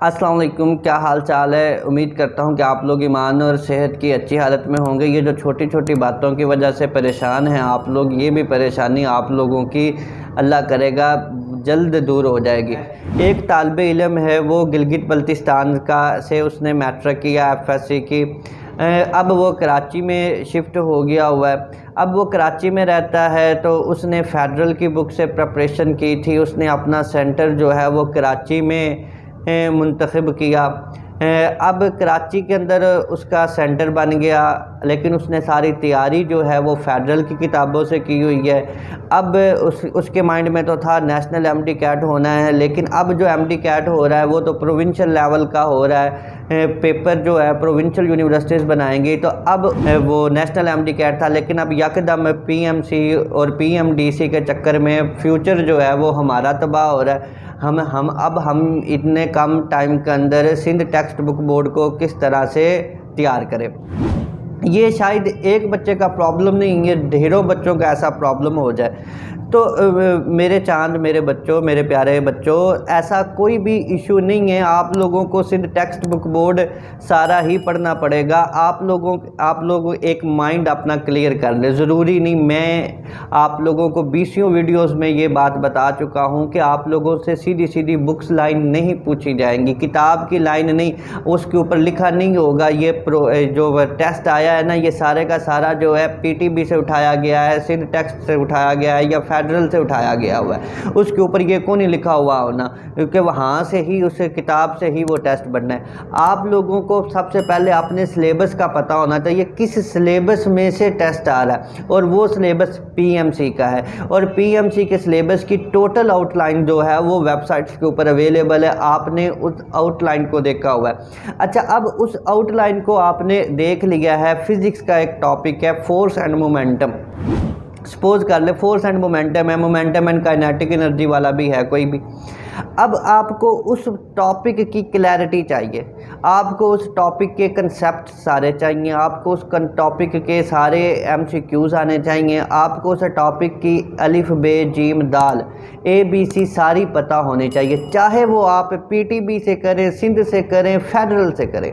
अस्सलाम वालेकुम, क्या हाल चाल है। उम्मीद करता हूँ कि आप लोग ईमान और सेहत की अच्छी हालत में होंगे। ये जो छोटी छोटी बातों की वजह से परेशान हैं आप लोग, ये भी परेशानी आप लोगों की अल्लाह करेगा जल्द दूर हो जाएगी। एक तालिब इल्म है, वो गिलगित बल्तिस्तान का से उसने मैट्रिक किया, एफएससी की। अब वो कराची में शिफ्ट हो गया हुआ है। अब वो कराची में रहता है, तो उसने फ़ेडरल की बुक से प्रिपरेशन की थी। उसने अपना सेंटर जो है वो कराची में मुंतखब किया। अब कराची के अंदर उसका सेंटर बन गया, लेकिन उसने सारी तैयारी जो है वो फ़ेडरल की किताबों से की हुई है। अब उसके माइंड में तो था नेशनल एमडी कैट होना है, लेकिन अब जो एमडी कैट हो रहा है वो तो प्रोविंशियल लेवल का हो रहा है। पेपर जो है प्रोविंशियल यूनिवर्सिटीज़ बनाएंगी, तो अब वो नेशनल एमडी कैट था, लेकिन अब यकदम पीएमसी और पीएमडीसी के चक्कर में फ्यूचर जो है वो हमारा तबाह हो रहा है। हम इतने कम टाइम के अंदर सिंध टेक्स्ट बुक बोर्ड को किस तरह से तैयार करें। ये शायद एक बच्चे का प्रॉब्लम नहीं है, ढेरों बच्चों का ऐसा प्रॉब्लम हो जाए। तो मेरे चांद, मेरे बच्चों, मेरे प्यारे बच्चों, ऐसा कोई भी इशू नहीं है। आप लोगों को सिंध टेक्स्ट बुक बोर्ड सारा ही पढ़ना पड़ेगा। आप लोग एक माइंड अपना क्लियर कर लें। ज़रूरी नहीं, मैं आप लोगों को 20 वीडियोज़ में ये बात बता चुका हूँ कि आप लोगों से सीधी सीधी बुक्स लाइन नहीं पूछी जाएंगी, किताब की लाइन नहीं, उसके ऊपर लिखा नहीं होगा। ये जो टेस्ट आया है ना, ये सारे का सारा जो है पीटीबी से उठाया गया है, सिंध टेक्स्ट से उठाया गया है या फ़ेडरल से उठाया गया हुआ है। उसके ऊपर ये क्यों नहीं लिखा हुआ होना, क्योंकि वहाँ से ही, उस किताब से ही वो टेस्ट बनना है। आप लोगों को सबसे पहले अपने सिलेबस का पता होना चाहिए, किस सिलेबस में से टेस्ट आ रहा है, और वो सिलेबस पीएमसी का है। और पीएमसी के सिलेबस की टोटल आउटलाइन जो है वो वेबसाइट्स के ऊपर अवेलेबल है। आपने उस आउटलाइन को देखा हुआ है। अच्छा, अब उस आउटलाइन को आपने देख लिया है। फिज़िक्स का एक टॉपिक है फोर्स एंड मोमेंटम। सपोज कर ले फोर्स एंड मोमेंटम है, मोमेंटम एंड काइनेटिक एनर्जी वाला भी है कोई भी। अब आपको उस टॉपिक की क्लैरिटी चाहिए, आपको उस टॉपिक के कंसेप्ट सारे चाहिए, आपको उस टॉपिक के सारे एमसीक्यूज़ आने चाहिए, आपको उस टॉपिक की अलिफ बे जीम दाल ABC सारी पता होनी चाहिए। चाहे वो आप पीटीबी से करें, सिंध से करें, फेडरल से करें,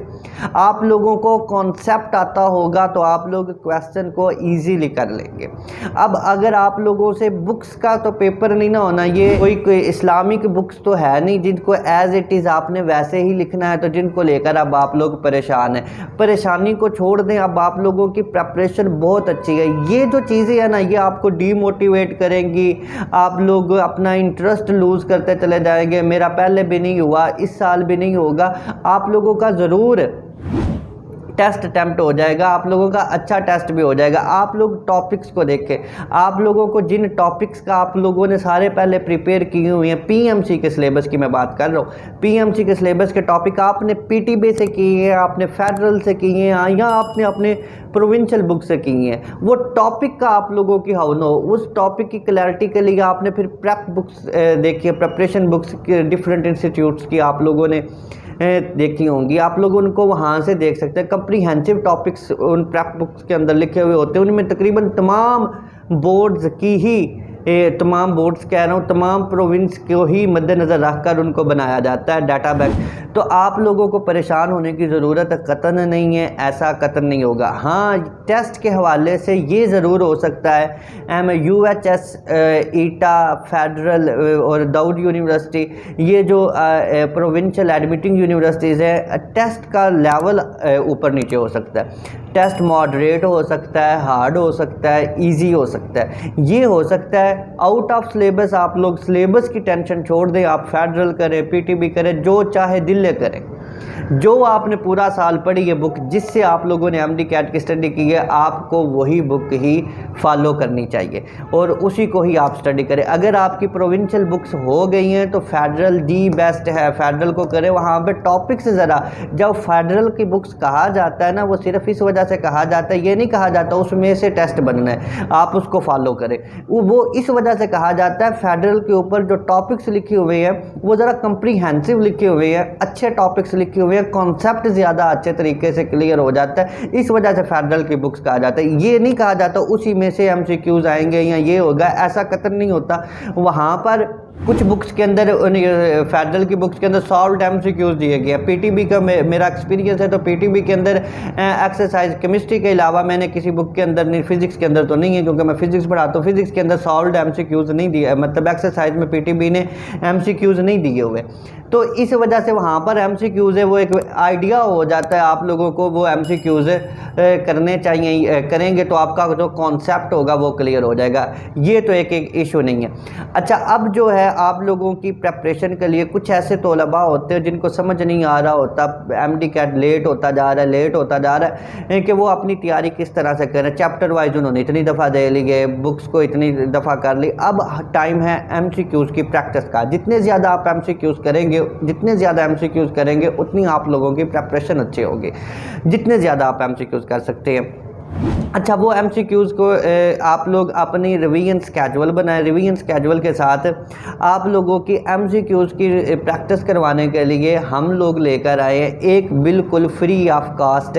आप लोगों को कॉन्सेप्ट आता होगा तो आप लोग क्वेश्चन को ईजीली कर लेंगे। अब अगर आप लोगों से बुक्स का तो पेपर नहीं ना होना, ये कोई इस्लामिक बुक्स तो है नहीं जिनको एज इट इज़ आपने वैसे ही लिखना है, तो जिनको लेकर अब आप लोग परेशान हैं। परेशानी को छोड़ दें, अब आप लोगों की प्रेपरेशन बहुत अच्छी है। ये जो चीज़ें हैं ना, ये आपको डीमोटिवेट करेंगी, आप लोग अपना इंटरेस्ट लूज़ करते चले जाएंगे। मेरा पहले भी नहीं हुआ, इस साल भी नहीं होगा। आप लोगों का ज़रूर टेस्ट अटैम्प्ट हो जाएगा, आप लोगों का अच्छा टेस्ट भी हो जाएगा। आप लोग टॉपिक्स को देखें, आप लोगों को जिन टॉपिक्स का आप लोगों ने सारे पहले प्रिपेयर किए हुए हैं, पीएमसी के सिलेबस की मैं बात कर रहा हूँ। पीएमसी के सिलेबस के टॉपिक आपने पीटीबी से किए हैं, आपने फेडरल से किए हैं, या आपने अपने प्रोविंशियल बुक से किए हैं। वो टॉपिक का आप लोगों की हाउ नो, उस टॉपिक की क्लैरिटी के लिए आपने फिर प्रेप बुक्स देखिए, प्रेपरेशन बुक्स डिफरेंट इंस्टीट्यूट्स की आप लोगों ने देखी होंगी। आप लोग उनको वहाँ से देख सकते हैं। कंप्रीहेंसिव टॉपिक्स उन प्रेप बुक्स के अंदर लिखे हुए होते हैं। उनमें तकरीबन तमाम बोर्ड्स की ही तमाम बोर्ड्स कह रहा हूँ, तमाम प्रोविंस को ही मद्देनज़र रखकर उनको बनाया जाता है डाटा बैंक। तो आप लोगों को परेशान होने की ज़रूरत कतन नहीं है, ऐसा कतन नहीं होगा। हाँ, टेस्ट के हवाले से ये ज़रूर हो सकता है, UHS, ईटा, फेडरल और दाऊद यूनिवर्सिटी, ये जो प्रोविंशियल एडमिटिंग यूनिवर्सिटीज़ हैं, टेस्ट का लेवल ऊपर नीचे हो सकता है। टेस्ट मॉडरेट हो सकता है, हार्ड हो सकता है, इजी हो सकता है, ये हो सकता है। आउट ऑफ सिलेबस आप लोग सिलेबस की टेंशन छोड़ दें, आप फेडरल करें, पीटीबी करें, जो चाहे दिल करें। जो आपने पूरा साल पढ़ी है बुक, जिससे आप लोगों ने एमडी कैट की स्टडी की है, आपको वही बुक ही फॉलो करनी चाहिए और उसी को ही आप स्टडी करें। अगर आपकी प्रोविंशियल बुक्स हो गई हैं तो फेडरल दी बेस्ट है, फेडरल को करें। वहाँ पे टॉपिक्स ज़रा, जब फेडरल की बुक्स कहा जाता है ना, वो सिर्फ इस वजह से कहा जाता है, ये नहीं कहा जाता उसमें से टेस्ट बनना है, आप उसको फॉलो करें। वो इस वजह से कहा जाता है, फेडरल के ऊपर जो टॉपिक्स लिखे हुए हैं वो ज़रा कंप्रीहेंसिव लिखे हुए हैं, अच्छे टॉपिक्स लिखे हुए हैं, कॉन्सेप्ट ज़्यादा अच्छे तरीके से क्लियर हो जाता है। इस वजह से फेडरल की बुक्स कहा जाता है। ये नहीं कहा जाता उसी में से एमसीक्यूज़ आएंगे या ये होगा, ऐसा कतई नहीं होता। वहाँ पर कुछ बुक्स के अंदर फेडरल की बुक्स के अंदर सॉल्व MCQs दिए गए हैं। पीटीबी का मेरा एक्सपीरियंस है तो पीटीबी के अंदर एक्सरसाइज केमिस्ट्री के अलावा मैंने किसी बुक के अंदर नहीं, फिजिक्स के अंदर तो नहीं है क्योंकि मैं फिजिक्स पढ़ाता हूँ, फिजिक्स के अंदर सॉल्व MCQs नहीं दिए, मतलब एक्सरसाइज में पीटीबी ने MCQs नहीं दिए हुए। तो इस वजह से वहाँ पर MCQs है वो एक आइडिया हो जाता है आप लोगों को, वो MCQs करने चाहिए, करेंगे तो आपका जो कॉन्सेप्ट होगा वो क्लियर हो जाएगा। ये तो एक इशू नहीं है। अच्छा, अब जो है आप लोगों की प्रेपरेशन के लिए कुछ ऐसे तलबा होते हैं जिनको समझ नहीं आ रहा होता, MD-CAT लेट होता जा रहा है कि वो अपनी तैयारी किस तरह से करें। चैप्टर वाइज उन्होंने इतनी दफ़ा दे लिए, बुक्स को इतनी दफ़ा कर ली, अब टाइम है MCQs की प्रैक्टिस का। जितने ज़्यादा आप MCQs करेंगे, जितने ज़्यादा MCQs करेंगे उतनी आप लोगों की प्रेपरेशन अच्छी होगी, जितने ज़्यादा आप MCQs कर सकते हैं। अच्छा, वो MCQs को आप लोग अपनी रिवीजन स्केजुअल बनाएं। रिवीजन स्केजुअल के साथ आप लोगों की MCQs की प्रैक्टिस करवाने के लिए हम लोग लेकर आए एक बिल्कुल free of cost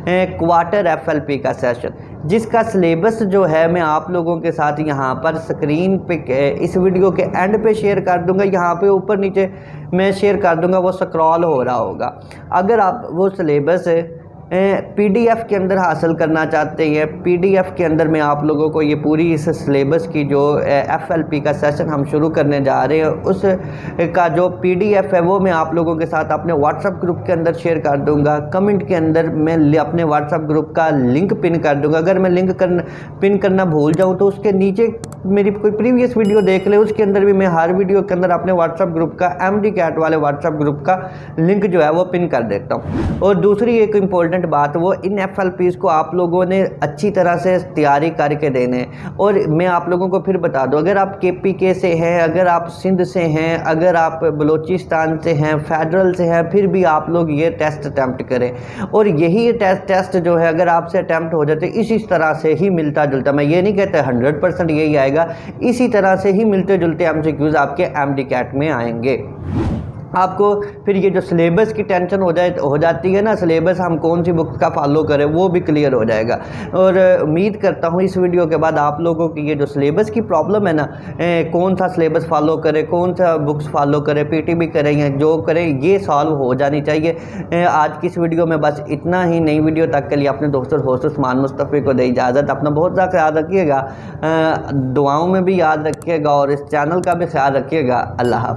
quarter FLP का सेशन, जिसका सिलेबस जो है मैं आप लोगों के साथ यहाँ पर स्क्रीन पे इस वीडियो के एंड पे शेयर कर दूँगा। यहाँ पे ऊपर नीचे मैं शेयर कर दूँगा, वो स्क्रॉल हो रहा होगा। अगर आप वो सिलेबस PDF के अंदर हासिल करना चाहते हैं, PDF के अंदर मैं आप लोगों को ये पूरी इस सिलेबस की जो FLP का सेशन हम शुरू करने जा रहे हैं उस का जो PDF है वो मैं आप लोगों के साथ अपने WhatsApp ग्रुप के अंदर शेयर कर दूंगा। कमेंट के अंदर मैं अपने WhatsApp ग्रुप का लिंक पिन कर दूंगा। अगर मैं लिंक पिन करना भूल जाऊँ तो उसके नीचे मेरी कोई प्रीवियस वीडियो देख ले, उसके अंदर भी मैं हर वीडियो के अंदर अपने WhatsApp ग्रुप का MD-CAT वाले WhatsApp ग्रुप का लिंक जो है वो पिन कर देता हूँ। और दूसरी एक इम्पोर्टेंट बात, वो इन FLPs को आप लोगों ने अच्छी तरह से तैयारी करके देने। और मैं आप लोगों को फिर बता दूं, अगर आप KPK से हैं, अगर आप सिंध से हैं, अगर आप बलूचिस्तान से हैं, फेडरल से हैं, फिर भी आप लोग ये टेस्ट अटैम्प्ट करें। और यही टेस्ट जो है अगर आपसे अटैम्प्ट हो जाते इसी तरह से ही मिलता जुलता, मैं ये नहीं कहता 100% यही आएगा, इसी तरह से ही मिलते जुलते MCQs आपके MD-CAT में आएंगे। आपको फिर ये जो सिलेबस की टेंशन हो जाती है ना, सिलेबस हम कौन सी बुक का फॉलो करें वो भी क्लियर हो जाएगा। और उम्मीद करता हूँ इस वीडियो के बाद आप लोगों की ये जो सिलेबस की प्रॉब्लम है ना, कौन सा सिलेबस फॉलो करें, कौन सा बुक्स फॉलो करें, PTB करें या जो करें, ये सॉल्व हो जानी चाहिए। आज की इस वीडियो में बस इतना ही। नई वीडियो तक के लिए अपने दोस्तों होस्ट उस्मान मुस्तफ़ी को दे इजाज़त। अपना बहुत ज़्यादा ख्याल रखिएगा, दुआओं में भी याद रखिएगा और इस चैनल का भी ख्याल रखिएगा। अल्लाह हाफ़िज़।